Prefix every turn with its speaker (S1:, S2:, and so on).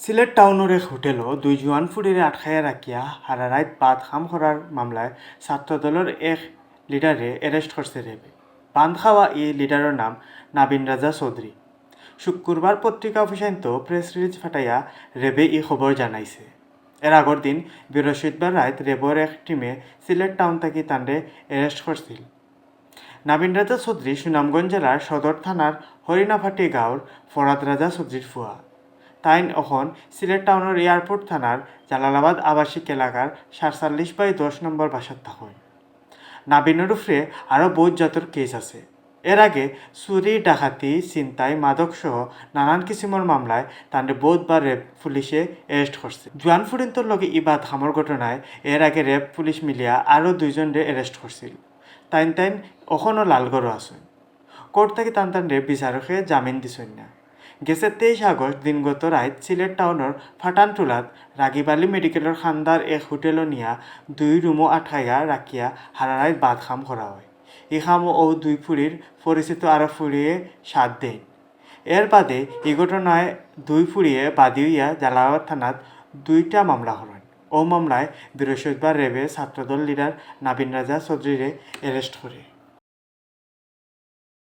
S1: সিলেট টাউনের এক হোটেলও দুই জোয়ান ফুড়িরে আটকাইয়া রাখিয়া হারারাইত বাদ খাম করার মামলায় ছাত্রদলের এক লিডারে অ্যারেস্ট করছে রেবে। বান্ধ খাওয়া এই লিডারের নাম নাবিন রাজা চৌধুরী। শুক্রবার পত্রিকা অফিসাইন্ত প্রেস রিলিজ ফাটাইয়া রেবে এই খবর জানাইছে। এর আগর দিন বৃহস্পতিবার রাত রেবর এক টিমে সিলেট টাউন থেকে তান্ডে অ্যারেস্ট করছিল। নাবিন রাজা চৌধুরী সুনামগঞ্জ জেলার সদর থানার হরিণাফাটি গাঁওর ফরাদ রাজা চৌধুরীর ফুয়া। তাইন এখন সিলেট টাউনের এয়ারপোর্ট থানার জালালাবাদ আবাসিক এলাকার 47/10 নম্বর বাসার থাকেন। নাবিনের উপরে আরও বহুত জাতের কেস আছে। এর আগে চুরি, ডাকাতি, ছিনতাই, মাদকসহ নানান কিসিমের মামলায় তাঁরে বহুতবার রেপ পুলিশে অ্যারেস্ট করছে। জোয়ান ফুরিন্তর লগে ইবাদ হামর ঘটনায় এর আগে রেপ পুলিশ মিলিয়া আরও দুইজনরে অ্যারেস্ট করছিল। তাইন এখনও লালগড়ও আসেন। কোর্ট থেকে তানরে বিচারকে জামিন দিছেন না। গেছে 23 আগস্ট দিনগত রাত সিলেট টাউনের ফাটানটুলাত রাগিবালি মেডিকেলের খান্দার এক হোটেলও নিয়া 2 রুমও আটকাইয়া রাখিয়া হারারাইত বাদ খাম করা হয়। এই খামও ও 2 ফুড়ির পরিচিত আরও ফুড়িয়ে সাথ দেন। এর বাদে এই ঘটনায় 2 ফুড়িয়ে বাদী হইয়া জালালাবাদ থানাত 2টা মামলা করেন। ও মামলায় বৃহস্পতিবার রেবে ছাত্রদল লিডার নাবিন রাজা চৌধুরীরে অ্যারেস্ট করে।